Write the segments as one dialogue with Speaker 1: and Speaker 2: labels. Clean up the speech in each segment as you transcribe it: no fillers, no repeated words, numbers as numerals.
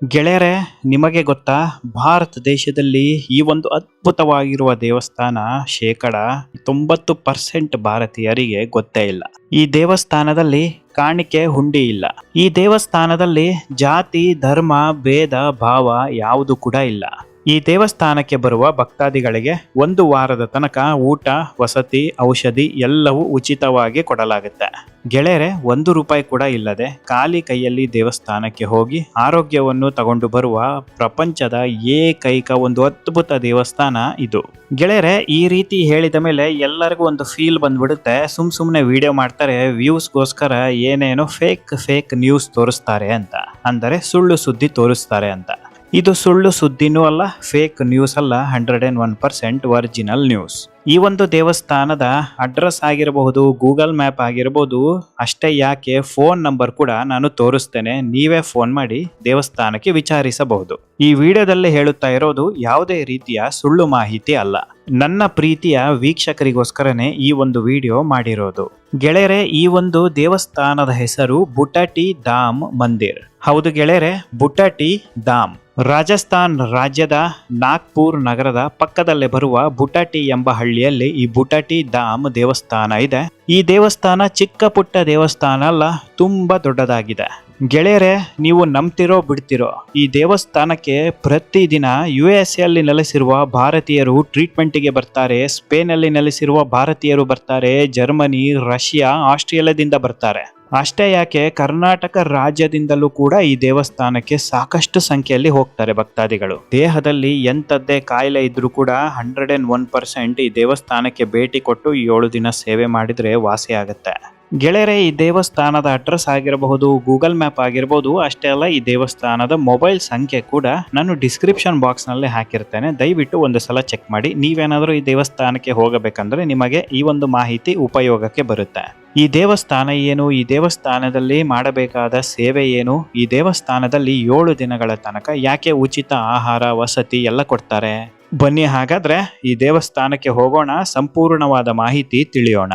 Speaker 1: ಗೆಳೆಯರೆ, ನಿಮಗೆ ಗೊತ್ತಾ, ಭಾರತ ದೇಶದಲ್ಲಿ ಈ ಒಂದು ಅದ್ಭುತವಾಗಿರುವ ದೇವಸ್ಥಾನ ಶೇಕಡ 90% ಭಾರತೀಯರಿಗೆ ಗೊತ್ತೇ ಇಲ್ಲ. ಈ ದೇವಸ್ಥಾನದಲ್ಲಿ ಕಾಣಿಕೆ ಹುಂಡಿ ಇಲ್ಲ. ಈ ದೇವಸ್ಥಾನದಲ್ಲಿ ಜಾತಿ ಧರ್ಮ ಭೇದ ಭಾವ ಯಾವುದು ಕೂಡ ಇಲ್ಲ. ಈ ದೇವಸ್ಥಾನಕ್ಕೆ ಬರುವ ಭಕ್ತಾದಿಗಳಿಗೆ 1 ವಾರದ ತನಕ ಊಟ ವಸತಿ ಔಷಧಿ ಎಲ್ಲವೂ ಉಚಿತವಾಗಿ ಕೊಡಲಾಗುತ್ತೆ. ಗೆಳೆಯರೆ, 1 ರೂಪಾಯಿ ಕೂಡ ಇಲ್ಲದೆ ಖಾಲಿ ಕೈಯಲ್ಲಿ ದೇವಸ್ಥಾನಕ್ಕೆ ಹೋಗಿ ಆರೋಗ್ಯವನ್ನು ತಗೊಂಡು ಬರುವ ಪ್ರಪಂಚದ ಏಕೈಕ ಒಂದು ಅದ್ಭುತ ದೇವಸ್ಥಾನ ಇದು. ಗೆಳೆಯರೆ, ಈ ರೀತಿ ಹೇಳಿದ ಮೇಲೆ ಎಲ್ಲರಿಗೂ ಒಂದು ಫೀಲ್ ಬಂದ್ಬಿಡುತ್ತೆ, ಸುಮ್ನೆ ವಿಡಿಯೋ ಮಾಡ್ತಾರೆ, ವ್ಯೂಸ್ಗೋಸ್ಕರ ಏನೇನೋ ಫೇಕ್ ನ್ಯೂಸ್ ತೋರಿಸ್ತಾರೆ ಅಂತ, ಅಂದರೆ ಸುಳ್ಳು ಸುದ್ದಿ ತೋರಿಸ್ತಾರೆ ಅಂತ. ಇದು ಸುಳ್ಳು ಸುದ್ದಿನೂ ಅಲ್ಲ, ಫೇಕ್ ನ್ಯೂಸ್ ಅಲ್ಲ, 101% ಒರಿಜಿನಲ್ ನ್ಯೂಸ್. ಈ ಒಂದು ದೇವಸ್ಥಾನದ ಅಡ್ರೆಸ್ ಆಗಿರಬಹುದು, ಗೂಗಲ್ ಮ್ಯಾಪ್ ಆಗಿರಬಹುದು, ಅಷ್ಟೇ ಯಾಕೆ ಫೋನ್ ನಂಬರ್ ಕೂಡ ನಾನು ತೋರಿಸ್ತೇನೆ. ನೀವೇ ಫೋನ್ ಮಾಡಿ ದೇವಸ್ಥಾನಕ್ಕೆ ವಿಚಾರಿಸಬಹುದು. ಈ ವಿಡಿಯೋದಲ್ಲಿ ಹೇಳುತ್ತಾ ಇರೋದು ಯಾವುದೇ ರೀತಿಯ ಸುಳ್ಳು ಮಾಹಿತಿ ಅಲ್ಲ. ನನ್ನ ಪ್ರೀತಿಯ ವೀಕ್ಷಕರಿಗೋಸ್ಕರನೇ ಈ ಒಂದು ವಿಡಿಯೋ ಮಾಡಿರೋದು. ಗೆಳೆಯರೆ, ಈ ಒಂದು ದೇವಸ್ಥಾನದ ಹೆಸರು ಬುಟಟಿ ಧಾಮ್ ಮಂದಿರ್. ಹೌದು ಗೆಳೆಯರೆ, ಬುಟಟಿ ಧಾಮ್. ರಾಜಸ್ಥಾನ್ ರಾಜ್ಯದ ನಾಗ್ಪುರ್ ನಗರದ ಪಕ್ಕದಲ್ಲೇ ಬರುವ ಬುಟಟಿ ಎಂಬ ಹಳ್ಳಿಯಲ್ಲಿ ಈ ಬುಟಟಿ ಧಾಮ್ ದೇವಸ್ಥಾನ ಇದೆ. ಈ ದೇವಸ್ಥಾನ ಚಿಕ್ಕ ಪುಟ್ಟ ದೇವಸ್ಥಾನ ಅಲ್ಲ, ತುಂಬಾ ದೊಡ್ಡದಾಗಿದೆ. ಗೆಳೆಯರೆ, ನೀವು ನಂಬ್ತಿರೋ ಬಿಡ್ತಿರೋ, ಈ ದೇವಸ್ಥಾನಕ್ಕೆ ಪ್ರತಿದಿನ USA ಅಲ್ಲಿ ನೆಲೆಸಿರುವ ಭಾರತೀಯರು ಟ್ರೀಟ್ಮೆಂಟ್ಗೆ ಬರ್ತಾರೆ, ಸ್ಪೇನ್ ಅಲ್ಲಿ ನೆಲೆಸಿರುವ ಭಾರತೀಯರು ಬರ್ತಾರೆ, ಜರ್ಮನಿ, ರಷ್ಯಾ, ಆಸ್ಟ್ರೇಲಿಯಾದಿಂದ ಬರ್ತಾರೆ. ಅಷ್ಟೇ ಯಾಕೆ ಕರ್ನಾಟಕ ರಾಜ್ಯದಿಂದಲೂ ಕೂಡ ಈ ದೇವಸ್ಥಾನಕ್ಕೆ ಸಾಕಷ್ಟು ಸಂಖ್ಯೆಯಲ್ಲಿ ಹೋಗ್ತಾರೆ ಭಕ್ತಾದಿಗಳು. ದೇಹದಲ್ಲಿ ಎಂಥದ್ದೇ ಕಾಯಿಲೆ ಇದ್ರೂ ಕೂಡ 101% ಈ ದೇವಸ್ಥಾನಕ್ಕೆ ಭೇಟಿ ಕೊಟ್ಟು 7 ದಿನ ಸೇವೆ ಮಾಡಿದ್ರೆ ವಾಸಿ ಆಗುತ್ತೆ. ಗೆಳೆಯರೆ, ಈ ದೇವಸ್ಥಾನದ ಅಡ್ರೆಸ್ ಆಗಿರಬಹುದು, ಗೂಗಲ್ ಮ್ಯಾಪ್ ಆಗಿರಬಹುದು, ಅಷ್ಟೇ ಅಲ್ಲ, ಈ ದೇವಸ್ಥಾನದ ಮೊಬೈಲ್ ಸಂಖ್ಯೆ ಕೂಡ ನಾನು ಡಿಸ್ಕ್ರಿಪ್ಷನ್ ಬಾಕ್ಸ್ ನಲ್ಲಿ ಹಾಕಿರ್ತೇನೆ. ದಯವಿಟ್ಟು ಒಂದು ಸಲ ಚೆಕ್ ಮಾಡಿ. ನೀವೇನಾದರೂ ಈ ದೇವಸ್ಥಾನಕ್ಕೆ ಹೋಗಬೇಕಂದ್ರೆ ನಿಮಗೆ ಈ ಒಂದು ಮಾಹಿತಿ ಉಪಯೋಗಕ್ಕೆ ಬರುತ್ತೆ. ಈ ದೇವಸ್ಥಾನ ಏನು, ಈ ದೇವಸ್ಥಾನದಲ್ಲಿ ಮಾಡಬೇಕಾದ ಸೇವೆ ಏನು, ಈ ದೇವಸ್ಥಾನದಲ್ಲಿ 7 ದಿನಗಳ ತನಕ ಯಾಕೆ ಉಚಿತ ಆಹಾರ ವಸತಿ ಎಲ್ಲ ಕೊಡ್ತಾರೆ, ಬನ್ನಿ ಹಾಗಾದ್ರೆ ಈ ದೇವಸ್ಥಾನಕ್ಕೆ ಹೋಗೋಣ, ಸಂಪೂರ್ಣವಾದ ಮಾಹಿತಿ ತಿಳಿಯೋಣ.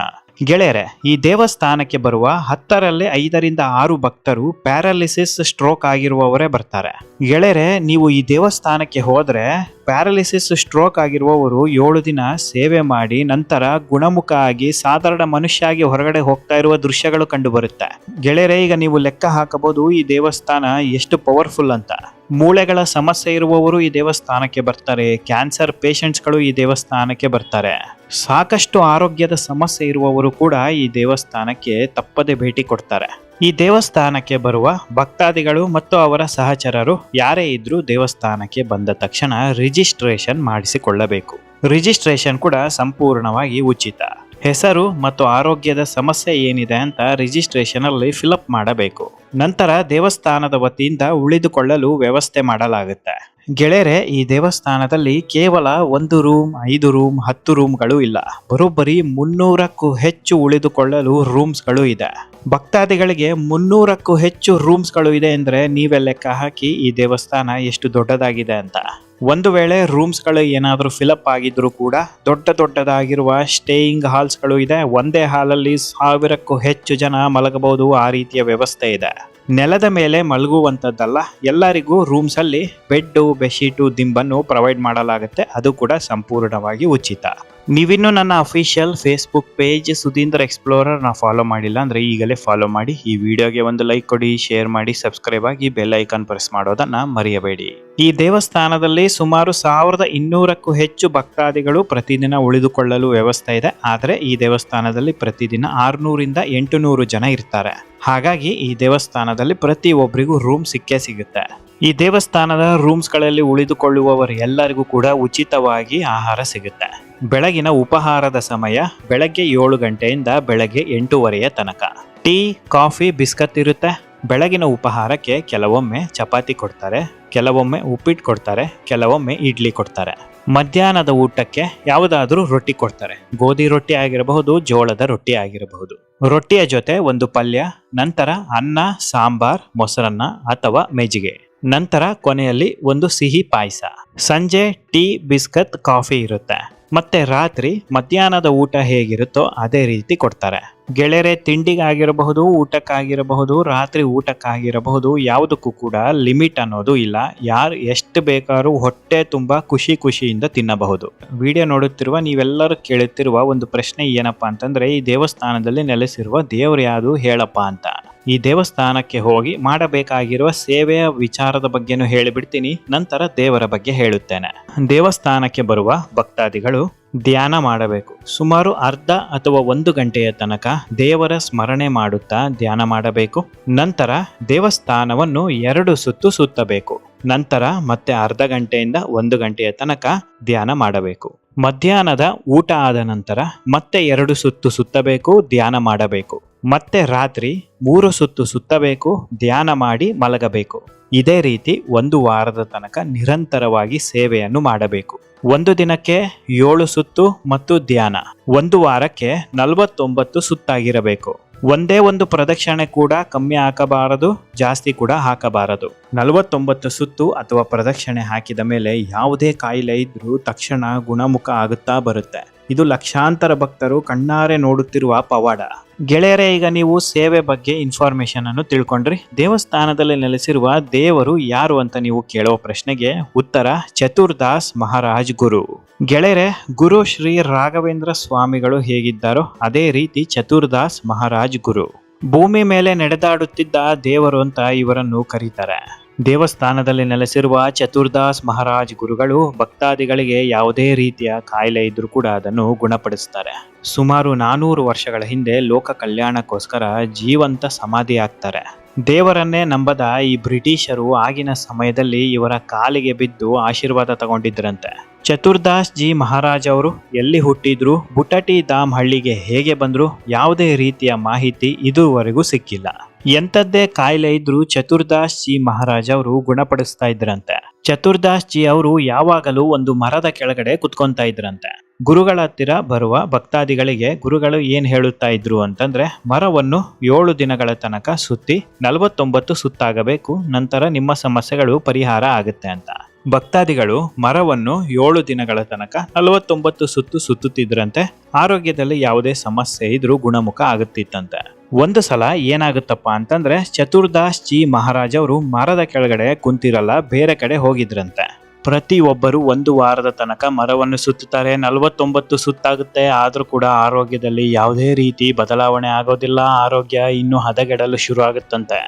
Speaker 1: ಗೆಳೆಯರೆ, ಈ ದೇವಸ್ಥಾನಕ್ಕೆ ಬರುವ 10ರಲ್ಲಿ 5ರಿಂದ 6 ಭಕ್ತರು ಪ್ಯಾರಾಲಿಸಿಸ್ ಸ್ಟ್ರೋಕ್ ಆಗಿರುವವರೇ ಬರ್ತಾರೆ. ಗೆಳೆಯರೆ, ನೀವು ಈ ದೇವಸ್ಥಾನಕ್ಕೆ ಹೋದ್ರೆ ಪ್ಯಾರಾಲಿಸಿಸ್ ಸ್ಟ್ರೋಕ್ ಆಗಿರುವವರು 7 ದಿನ ಸೇವೆ ಮಾಡಿ ನಂತರ ಗುಣಮುಖ ಆಗಿ ಸಾಧಾರಣ ಮನುಷ್ಯ ಆಗಿ ಹೊರಗಡೆ ಹೋಗ್ತಾ ಇರುವ ದೃಶ್ಯಗಳು ಕಂಡು ಬರುತ್ತೆ. ಗೆಳೆಯರೆ, ಈಗ ನೀವು ಲೆಕ್ಕ ಹಾಕಬಹುದು ಈ ದೇವಸ್ಥಾನ ಎಷ್ಟು ಪವರ್ಫುಲ್ ಅಂತ. ಮೂಳೆಗಳ ಸಮಸ್ಯೆ ಇರುವವರು ಈ ದೇವಸ್ಥಾನಕ್ಕೆ ಬರ್ತಾರೆ, ಕ್ಯಾನ್ಸರ್ ಪೇಷಂಟ್ಸ್ಗಳು ಈ ದೇವಸ್ಥಾನಕ್ಕೆ ಬರ್ತಾರೆ, ಸಾಕಷ್ಟು ಆರೋಗ್ಯದ ಸಮಸ್ಯೆ ಇರುವವರು ಕೂಡ ಈ ದೇವಸ್ಥಾನಕ್ಕೆ ತಪ್ಪದೆ ಭೇಟಿ ಕೊಡ್ತಾರೆ. ಈ ದೇವಸ್ಥಾನಕ್ಕೆ ಬರುವ ಭಕ್ತಾದಿಗಳು ಮತ್ತು ಅವರ ಸಹಚರರು ಯಾರೇ ಇದ್ರೂ ದೇವಸ್ಥಾನಕ್ಕೆ ಬಂದ ತಕ್ಷಣ ರಿಜಿಸ್ಟ್ರೇಷನ್ ಮಾಡಿಸಿಕೊಳ್ಳಬೇಕು. ರಿಜಿಸ್ಟ್ರೇಷನ್ ಕೂಡ ಸಂಪೂರ್ಣವಾಗಿ ಉಚಿತ. ಹೆಸರು ಮತ್ತು ಆರೋಗ್ಯದ ಸಮಸ್ಯೆ ಏನಿದೆ ಅಂತ ರಿಜಿಸ್ಟ್ರೇಷನ್ ಅಲ್ಲಿ ಫಿಲಪ್ ಮಾಡಬೇಕು. ನಂತರ ದೇವಸ್ಥಾನದ ವತಿಯಿಂದ ಉಳಿದುಕೊಳ್ಳಲು ವ್ಯವಸ್ಥೆ ಮಾಡಲಾಗುತ್ತೆ. ಗೆಳೆಯರೆ, ಈ ದೇವಸ್ಥಾನದಲ್ಲಿ ಕೇವಲ 1 ರೂಮ್, 5 ರೂಮ್, 10 ರೂಮ್ಗಳು ಇಲ್ಲ, ಬರೋಬ್ಬರಿ 300ಕ್ಕೂ ಹೆಚ್ಚು ಉಳಿದುಕೊಳ್ಳಲು ರೂಮ್ಸ್ಗಳು ಇದೆ. ಭಕ್ತಾದಿಗಳಿಗೆ 300ಕ್ಕೂ ಹೆಚ್ಚು ರೂಮ್ಸ್ಗಳು ಇದೆ ಅಂದ್ರೆ ನೀವೇ ಲೆಕ್ಕ ಹಾಕಿ ಈ ದೇವಸ್ಥಾನ ಎಷ್ಟು ದೊಡ್ಡದಾಗಿದೆ ಅಂತ. ಒಂದು ವೇಳೆ ರೂಮ್ಸ್ಗಳು ಏನಾದರೂ ಫಿಲಪ್ ಆಗಿದ್ರು ಕೂಡ ದೊಡ್ಡದಾಗಿರುವ ಸ್ಟೇಯಿಂಗ್ ಹಾಲ್ಸ್ಗಳು ಇದೆ. ಒಂದೇ ಹಾಲಲ್ಲಿ 1000ಕ್ಕೂ ಹೆಚ್ಚು ಜನ ಮಲಗಬಹುದು, ಆ ರೀತಿಯ ವ್ಯವಸ್ಥೆ ಇದೆ. ನೆಲದ ಮೇಲೆ ಮಲಗುವಂಥದ್ದಲ್ಲ, ಎಲ್ಲರಿಗೂ ರೂಮ್ಸ್ ಅಲ್ಲಿ ಬೆಡ್ಡು, ಬೆಡ್ಶೀಟು, ದಿಂಬನ್ನು ಪ್ರೊವೈಡ್ ಮಾಡಲಾಗುತ್ತೆ. ಅದು ಕೂಡ ಸಂಪೂರ್ಣವಾಗಿ ಉಚಿತ. ನೀವಿನ್ನೂ ನನ್ನ official Facebook page Sudhindra explorer follow ಮಾಡಿಲ್ಲ ಅಂದ್ರೆ ಈಗಲೇ ಫಾಲೋ ಮಾಡಿ. ಈ ವಿಡಿಯೋಗೆ ಒಂದು ಲೈಕ್ ಕೊಡಿ, ಶೇರ್ ಮಾಡಿ, ಸಬ್ಸ್ಕ್ರೈಬ್ ಆಗಿ ಬೆಲ್ ಐಕಾನ್ ಪ್ರೆಸ್ ಮಾಡೋದನ್ನ ಮರೆಯಬೇಡಿ. ಈ ದೇವಸ್ಥಾನದಲ್ಲಿ ಸುಮಾರು 1200ಕ್ಕೂ ಹೆಚ್ಚು ಭಕ್ತಾದಿಗಳು ಪ್ರತಿದಿನ ಉಳಿದುಕೊಳ್ಳಲು ವ್ಯವಸ್ಥೆ ಇದೆ. ಆದರೆ ಈ ದೇವಸ್ಥಾನದಲ್ಲಿ ಪ್ರತಿದಿನ 600ರಿಂದ 800 ಜನ ಇರ್ತಾರೆ. ಹಾಗಾಗಿ ಈ ದೇವಸ್ಥಾನದಲ್ಲಿ ಪ್ರತಿ ಒಬ್ಬರಿಗೂ ರೂಮ್ ಸಿಗುತ್ತೆ. ಈ ದೇವಸ್ಥಾನದ ರೂಮ್ಸ್ಗಳಲ್ಲಿ ಉಳಿದುಕೊಳ್ಳುವವರು ಎಲ್ಲರಿಗೂ ಕೂಡ ಉಚಿತವಾಗಿ ಆಹಾರ ಸಿಗುತ್ತೆ. ಬೆಳಗಿನ ಉಪಹಾರದ ಸಮಯ ಬೆಳಗ್ಗೆ 7 ಗಂಟೆಯಿಂದ ಬೆಳಗ್ಗೆ 8:30 ತನಕ. ಟೀ, ಕಾಫಿ, ಬಿಸ್ಕತ್ ಇರುತ್ತೆ. ಬೆಳಗಿನ ಉಪಹಾರಕ್ಕೆ ಕೆಲವೊಮ್ಮೆ ಚಪಾತಿ ಕೊಡ್ತಾರೆ, ಕೆಲವೊಮ್ಮೆ ಉಪ್ಪಿಟ್ಟು ಕೊಡ್ತಾರೆ, ಕೆಲವೊಮ್ಮೆ ಇಡ್ಲಿ ಕೊಡ್ತಾರೆ. ಮಧ್ಯಾಹ್ನದ ಊಟಕ್ಕೆ ಯಾವುದಾದ್ರೂ ರೊಟ್ಟಿ ಕೊಡ್ತಾರೆ. ಗೋಧಿ ರೊಟ್ಟಿ ಆಗಿರಬಹುದು, ಜೋಳದ ರೊಟ್ಟಿ ಆಗಿರಬಹುದು. ರೊಟ್ಟಿಯ ಜೊತೆ ಒಂದು ಪಲ್ಯ, ನಂತರ ಅನ್ನ, ಸಾಂಬಾರ್, ಮೊಸರನ್ನ ಅಥವಾ ಮಜ್ಜಿಗೆ, ನಂತರ ಕೊನೆಯಲ್ಲಿ ಒಂದು ಸಿಹಿ ಪಾಯಸ. ಸಂಜೆ ಟೀ, ಬಿಸ್ಕತ್, ಕಾಫಿ ಇರುತ್ತೆ. ಮತ್ತೆ ರಾತ್ರಿ ಮಧ್ಯಾಹ್ನದ ಊಟ ಹೇಗಿರುತ್ತೋ ಅದೇ ರೀತಿ ಕೊಡ್ತಾರೆ. ಗೆಳೆಯರೆ, ತಿಂಡಿಗಾಗಿರಬಹುದು, ಊಟಕ್ಕಾಗಿರಬಹುದು, ರಾತ್ರಿ ಊಟಕ್ಕಾಗಿರಬಹುದು, ಯಾವುದಕ್ಕೂ ಕೂಡ ಲಿಮಿಟ್ ಅನ್ನೋದು ಇಲ್ಲ. ಯಾರು ಎಷ್ಟು ಬೇಕಾದ್ರೂ ಹೊಟ್ಟೆ ತುಂಬಾ ಖುಷಿಯಿಂದ ತಿನ್ನಬಹುದು. ವಿಡಿಯೋ ನೋಡುತ್ತಿರುವ ನೀವೆಲ್ಲರೂ ಕೇಳುತ್ತಿರುವ ಒಂದು ಪ್ರಶ್ನೆ ಏನಪ್ಪಾ ಅಂತಂದ್ರೆ, ಈ ದೇವಸ್ಥಾನದಲ್ಲಿ ನೆಲೆಸಿರುವ ದೇವರು ಯಾವುದು ಹೇಳಪ್ಪ ಅಂತ. ಈ ದೇವಸ್ಥಾನಕ್ಕೆ ಹೋಗಿ ಮಾಡಬೇಕಾಗಿರುವ ಸೇವೆಯ ವಿಚಾರದ ಬಗ್ಗೆನೂ ಹೇಳಿಬಿಡ್ತೀನಿ, ನಂತರ ದೇವರ ಬಗ್ಗೆ ಹೇಳುತ್ತೇನೆ. ದೇವಸ್ಥಾನಕ್ಕೆ ಬರುವ ಭಕ್ತಾದಿಗಳು ಧ್ಯಾನ ಮಾಡಬೇಕು. ಸುಮಾರು ಅರ್ಧ ಅಥವಾ 1 ಗಂಟೆಯ ತನಕ ದೇವರ ಸ್ಮರಣೆ ಮಾಡುತ್ತಾ ಧ್ಯಾನ ಮಾಡಬೇಕು. ನಂತರ ದೇವಸ್ಥಾನವನ್ನು 2 ಸುತ್ತು ಸುತ್ತಬೇಕು. ನಂತರ ಮತ್ತೆ ಅರ್ಧ ಗಂಟೆಯಿಂದ 1 ಗಂಟೆಯ ತನಕ ಧ್ಯಾನ ಮಾಡಬೇಕು. ಮಧ್ಯಾಹ್ನದ ಊಟ ಆದ ನಂತರ ಮತ್ತೆ 2 ಸುತ್ತು ಸುತ್ತಬೇಕು, ಧ್ಯಾನ ಮಾಡಬೇಕು. ಮತ್ತೆ ರಾತ್ರಿ 3 ಸುತ್ತು ಸುತ್ತಬೇಕು, ಧ್ಯಾನ ಮಾಡಿ ಮಲಗಬೇಕು. ಇದೇ ರೀತಿ 1 ವಾರದ ತನಕ ನಿರಂತರವಾಗಿ ಸೇವೆಯನ್ನು ಮಾಡಬೇಕು. 1 ದಿನಕ್ಕೆ 7 ಸುತ್ತು ಮತ್ತು ಧ್ಯಾನ. 1 ವಾರಕ್ಕೆ 49 ಸುತ್ತಾಗಿರಬೇಕು. ಒಂದೇ ಒಂದು ಪ್ರದಕ್ಷಿಣೆ ಕೂಡ ಕಮ್ಮಿ ಹಾಕಬಾರದು, ಜಾಸ್ತಿ ಕೂಡ ಹಾಕಬಾರದು. 49 ಸುತ್ತು ಅಥವಾ ಪ್ರದಕ್ಷಿಣೆ ಹಾಕಿದ ಮೇಲೆ ಯಾವುದೇ ಕಾಯಿಲೆ ಇದ್ರೂ ತಕ್ಷಣ ಗುಣಮುಖ ಆಗುತ್ತಾ ಬರುತ್ತೆ. ಇದು ಲಕ್ಷಾಂತರ ಭಕ್ತರು ಕಣ್ಣಾರೆ ನೋಡುತ್ತಿರುವ ಪವಾಡ. ಗೆಳೆಯರೇ, ಈಗ ನೀವು ಸೇವೆ ಬಗ್ಗೆ ಇನ್ಫಾರ್ಮೇಶನ್ ಅನ್ನು ತಿಳ್ಕೊಂಡ್ರಿ. ದೇವಸ್ಥಾನದಲ್ಲಿ ನೆಲೆಸಿರುವ ದೇವರು ಯಾರು ಅಂತ ನೀವು ಕೇಳುವ ಪ್ರಶ್ನೆಗೆ ಉತ್ತರ ಚತುರ್ದಾಸ್ ಮಹಾರಾಜ್ ಗುರು. ಗೆಳೆಯರೆ, ಗುರು ಶ್ರೀ ರಾಘವೇಂದ್ರ ಸ್ವಾಮಿಗಳು ಹೇಗಿದ್ದಾರೋ ಅದೇ ರೀತಿ ಚತುರ್ದಾಸ್ ಮಹಾರಾಜ್ ಗುರು. ಭೂಮಿ ಮೇಲೆ ನಡೆದಾಡುತ್ತಿದ್ದ ದೇವರು ಅಂತ ಇವರನ್ನು ಕರೀತಾರೆ. ದೇವಸ್ಥಾನದಲ್ಲಿ ನೆಲೆಸಿರುವ ಚತುರ್ದಾಸ್ ಮಹಾರಾಜ್ ಗುರುಗಳು ಭಕ್ತಾದಿಗಳಿಗೆ ಯಾವುದೇ ರೀತಿಯ ಕಾಯಿಲೆ ಇದ್ರೂ ಕೂಡ ಅದನ್ನು ಗುಣಪಡಿಸ್ತಾರೆ. ಸುಮಾರು 400 ವರ್ಷಗಳ ಹಿಂದೆ ಲೋಕ ಕಲ್ಯಾಣಕ್ಕೋಸ್ಕರ ಜೀವಂತ ಸಮಾಧಿ ಆಗ್ತಾರೆ. ದೇವರನ್ನೇ ನಂಬದ ಈ ಬ್ರಿಟಿಷರು ಆಗಿನ ಸಮಯದಲ್ಲಿ ಇವರ ಕಾಲಿಗೆ ಬಿದ್ದು ಆಶೀರ್ವಾದ ತಗೊಂಡಿದ್ರಂತೆ. ಚತುರ್ದಾಸ್ ಜಿ ಮಹಾರಾಜ್ ಅವರು ಎಲ್ಲಿ ಹುಟ್ಟಿದ್ರು, ಬುಟಟಿ ಧಾಮ್ ಹಳ್ಳಿಗೆ ಹೇಗೆ ಬಂದ್ರು, ಯಾವುದೇ ರೀತಿಯ ಮಾಹಿತಿ ಇದುವರೆಗೂ ಸಿಕ್ಕಿಲ್ಲ. ಎಂಥದ್ದೇ ಕಾಯಿಲೆ ಇದ್ರೂ ಚತುರ್ದಾಸ್ ಜಿ ಮಹಾರಾಜ್ ಅವರು ಗುಣಪಡಿಸ್ತಾ ಇದ್ರಂತೆ. ಚತುರ್ದಾಸ್ ಜಿ ಅವರು ಯಾವಾಗಲೂ ಒಂದು ಮರದ ಕೆಳಗಡೆ ಕುತ್ಕೊಂತಾ ಇದ್ರಂತೆ. ಗುರುಗಳ ಹತ್ತಿರ ಬರುವ ಭಕ್ತಾದಿಗಳಿಗೆ ಗುರುಗಳು ಏನ್ ಹೇಳುತ್ತಾ ಇದ್ರು ಅಂತಂದ್ರೆ, ಮರವನ್ನು 7 ದಿನಗಳ ತನಕ ಸುತ್ತಿ 49 ಸುತ್ತಾಗಬೇಕು, ನಂತರ ನಿಮ್ಮ ಸಮಸ್ಯೆಗಳು ಪರಿಹಾರ ಆಗುತ್ತೆ ಅಂತ. ಭಕ್ತಾದಿಗಳು ಮರವನ್ನು 7 ದಿನಗಳ ತನಕ 49 ಸುತ್ತು ಸುತ್ತುತ್ತಿದ್ರಂತೆ. ಆರೋಗ್ಯದಲ್ಲಿ ಯಾವುದೇ ಸಮಸ್ಯೆ ಇದ್ರೂ ಗುಣಮುಖ ಆಗುತ್ತಿತ್ತಂತೆ. ಒಂದು ಸಲ ಏನಾಗುತ್ತಪ್ಪ ಅಂತಂದ್ರೆ, ಚತುರ್ದಾಸ್ ಜಿ ಮಹಾರಾಜ್ ಅವರು ಮರದ ಕೆಳಗಡೆ ಕುಂತಿರಲ್ಲ, ಬೇರೆ ಕಡೆ ಹೋಗಿದ್ರಂತೆ. ಪ್ರತಿಯೊಬ್ಬರು 1 ವಾರದ ತನಕ ಮರವನ್ನು ಸುತ್ತುತ್ತಾರೆ, 49 ಸುತ್ತಾಗುತ್ತೆ. ಆದ್ರೂ ಕೂಡ ಆರೋಗ್ಯದಲ್ಲಿ ಯಾವುದೇ ರೀತಿ ಬದಲಾವಣೆ ಆಗೋದಿಲ್ಲ. ಆರೋಗ್ಯ ಇನ್ನೂ ಹದಗೆಡಲು ಶುರು ಆಗುತ್ತಂತೆ.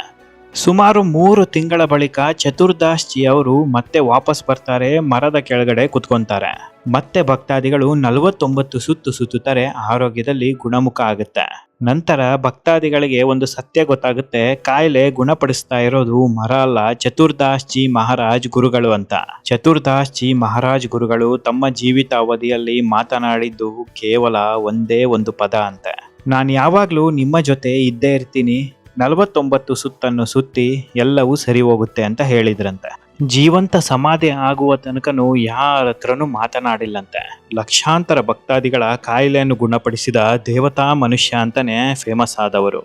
Speaker 1: ಸುಮಾರು 3 ತಿಂಗಳ ಬಳಿಕ ಚತುರ್ದಾಸ್ ಜಿ ಅವರು ಮತ್ತೆ ವಾಪಸ್ ಬರ್ತಾರೆ, ಮರದ ಕೆಳಗಡೆ ಕುತ್ಕೊಂತಾರೆ. ಮತ್ತೆ ಭಕ್ತಾದಿಗಳು 49 ಸುತ್ತು ಸುತ್ತುತ್ತಾರೆ, ಆರೋಗ್ಯದಲ್ಲಿ ಗುಣಮುಖ ಆಗುತ್ತೆ. ನಂತರ ಭಕ್ತಾದಿಗಳಿಗೆ ಒಂದು ಸತ್ಯ ಗೊತ್ತಾಗುತ್ತೆ, ಕಾಯಿಲೆ ಗುಣಪಡಿಸ್ತಾ ಇರೋದು ಮರ ಅಲ್ಲ, ಚತುರ್ದಾಸ್ ಜಿ ಮಹಾರಾಜ್ ಗುರುಗಳು ಅಂತ. ಚತುರ್ದಾಸ್ ಜಿ ಮಹಾರಾಜ್ ಗುರುಗಳು ತಮ್ಮ ಜೀವಿತ ಅವಧಿಯಲ್ಲಿ ಮಾತನಾಡಿದ್ದು ಕೇವಲ ಒಂದೇ ಒಂದು ಪದ ಅಂತೆ, ನಾನು ಯಾವಾಗ್ಲೂ ನಿಮ್ಮ ಜೊತೆ ಇದ್ದೇ ಇರ್ತೀನಿ, 49 ಸುತ್ತನ್ನು ಸುತ್ತಿ ಎಲ್ಲವೂ ಸರಿ ಹೋಗುತ್ತೆ ಅಂತ ಹೇಳಿದ್ರಂತೆ. ಜೀವಂತ ಸಮಾಧಿ ಆಗುವ ತನಕನೂ ಯಾರ ಹತ್ರನೂ ಮಾತನಾಡಿಲ್ಲಂತೆ. ಲಕ್ಷಾಂತರ ಭಕ್ತಾದಿಗಳ ಕಾಯಿಲೆಯನ್ನು ಗುಣಪಡಿಸಿದ ದೇವತಾ ಮನುಷ್ಯ ಅಂತಾನೆ ಫೇಮಸ್ ಆದವರು.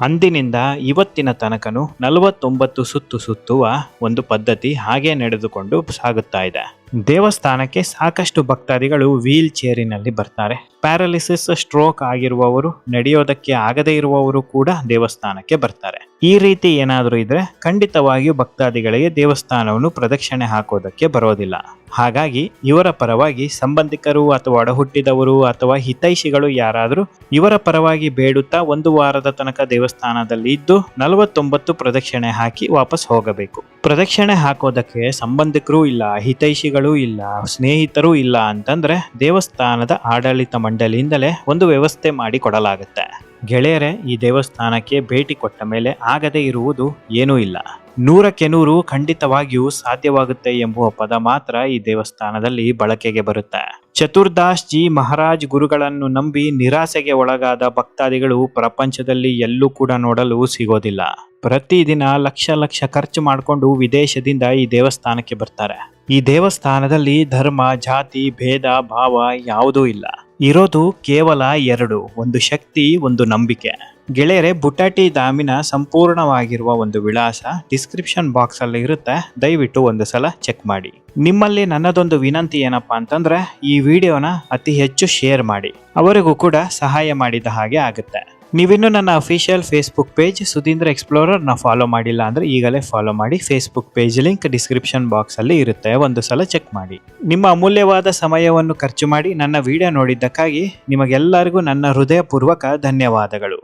Speaker 1: ಅಂದಿನಿಂದ ಇವತ್ತಿನ ತನಕನೂ 49 ಸುತ್ತು ಸುತ್ತುವ ಒಂದು ಪದ್ಧತಿ ಹಾಗೆ ನಡೆದುಕೊಂಡು ಸಾಗುತ್ತಾ ಇದೆ. ದೇವಸ್ಥಾನಕ್ಕೆ ಸಾಕಷ್ಟು ಭಕ್ತಾದಿಗಳು ವೀಲ್ ಚೇರಿನಲ್ಲಿ ಬರ್ತಾರೆ. ಪ್ಯಾರಾಲಿಸಿಸ್, ಸ್ಟ್ರೋಕ್ ಆಗಿರುವವರು, ನಡೆಯೋದಕ್ಕೆ ಆಗದೇ ಇರುವವರು ಕೂಡ ದೇವಸ್ಥಾನಕ್ಕೆ ಬರ್ತಾರೆ. ಈ ರೀತಿ ಏನಾದರೂ ಇದ್ರೆ ಖಂಡಿತವಾಗಿಯೂ ಭಕ್ತಾದಿಗಳಿಗೆ ದೇವಸ್ಥಾನವನ್ನು ಪ್ರದಕ್ಷಿಣೆ ಹಾಕೋದಕ್ಕೆ ಬರೋದಿಲ್ಲ. ಹಾಗಾಗಿ ಇವರ ಪರವಾಗಿ ಸಂಬಂಧಿಕರು ಅಥವಾ ಒಡಹುಟ್ಟಿದವರು ಅಥವಾ ಹಿತೈಷಿಗಳು ಯಾರಾದರೂ ಇವರ ಪರವಾಗಿ ಬೇಡುತ್ತಾ 1 ವಾರದ ತನಕ ದೇವಸ್ಥಾನದಲ್ಲಿ ಇದ್ದು 49 ಪ್ರದಕ್ಷಿಣೆ ಹಾಕಿ ವಾಪಸ್ ಹೋಗಬೇಕು. ಪ್ರದಕ್ಷಿಣೆ ಹಾಕೋದಕ್ಕೆ ಸಂಬಂಧಿಕರು ಇಲ್ಲ, ಹಿತೈಷಿಗಳು ಇಲ್ಲ, ಸ್ನೇಹಿತರು ಇಲ್ಲ ಅಂತಂದ್ರೆ ದೇವಸ್ಥಾನದ ಆಡಳಿತ ಮಂಡಳಿಯಿಂದಲೇ ಒಂದು ವ್ಯವಸ್ಥೆ ಮಾಡಿ ಕೊಡಲಾಗುತ್ತೆ. ಗೆಳೆಯರೇ, ಈ ದೇವಸ್ಥಾನಕ್ಕೆ ಭೇಟಿ ಕೊಟ್ಟ ಮೇಲೆ ಆಗದೇ ಇರುವುದು ಏನೂ ಇಲ್ಲ. 100ಕ್ಕೆ 100 ಖಂಡಿತವಾಗಿಯೂ ಸಾಧ್ಯವಾಗುತ್ತೆ ಎಂಬುವ ಪದ ಮಾತ್ರ ಈ ದೇವಸ್ಥಾನದಲ್ಲಿ ಬಳಕೆಗೆ ಬರುತ್ತೆ. ಚತುರ್ದಾಸ್ ಜಿ ಮಹಾರಾಜ್ ಗುರುಗಳನ್ನು ನಂಬಿ ನಿರಾಸೆಗೆ ಒಳಗಾದ ಭಕ್ತಾದಿಗಳು ಪ್ರಪಂಚದಲ್ಲಿ ಎಲ್ಲೂ ಕೂಡ ನೋಡಲು ಸಿಗೋದಿಲ್ಲ. ಪ್ರತಿದಿನ ಲಕ್ಷ ಖರ್ಚು ಮಾಡಿಕೊಂಡು ವಿದೇಶದಿಂದ ಈ ದೇವಸ್ಥಾನಕ್ಕೆ ಬರ್ತಾರೆ. ಈ ದೇವಸ್ಥಾನದಲ್ಲಿ ಧರ್ಮ, ಜಾತಿ, ಭೇದ ಭಾವ ಯಾವುದೂ ಇಲ್ಲ. ಇರೋದು ಕೇವಲ 2, ಒಂದು ಶಕ್ತಿ, ಒಂದು ನಂಬಿಕೆ. ಗೆಳೆಯರೆ, ಬುಟಾಟಿ ಧಾಮಿನ ಸಂಪೂರ್ಣವಾಗಿರುವ ಒಂದು ವಿಳಾಸ ಡಿಸ್ಕ್ರಿಪ್ಷನ್ ಬಾಕ್ಸ್ ಅಲ್ಲಿ ಇರುತ್ತೆ, ದಯವಿಟ್ಟು ಒಂದು ಸಲ ಚೆಕ್ ಮಾಡಿ. ನಿಮ್ಮಲ್ಲಿ ನನ್ನದೊಂದು ವಿನಂತಿ ಏನಪ್ಪಾ ಅಂತಂದ್ರೆ, ಈ ವಿಡಿಯೋನ ಅತಿ ಹೆಚ್ಚು ಶೇರ್ ಮಾಡಿ, ಅವರಿಗೂ ಕೂಡ ಸಹಾಯ ಮಾಡಿದ ಹಾಗೆ ಆಗುತ್ತೆ. ನೀವಿನ್ನು ನನ್ನ official Facebook page Sudhindra explorer ನ ಫಾಲೋ ಮಾಡಿಲ್ಲ ಅಂದ್ರೆ ಈಗಲೇ ಫಾಲೋ ಮಾಡಿ. Facebook page link description box ಅಲ್ಲಿ ಇರುತ್ತೆ, ಒಂದು ಸಲ ಚೆಕ್ ಮಾಡಿ. ನಿಮ್ಮ ಅಮೂಲ್ಯವಾದ ಸಮಯವನ್ನು ಖರ್ಚು ಮಾಡಿ ನನ್ನ ವಿಡಿಯೋ ನೋಡಿದ್ದಕ್ಕಾಗಿ ನಿಮಗೆಲ್ಲರಿಗೂ ನನ್ನ ಹೃದಯಪೂರ್ವಕ ಧನ್ಯವಾದಗಳು.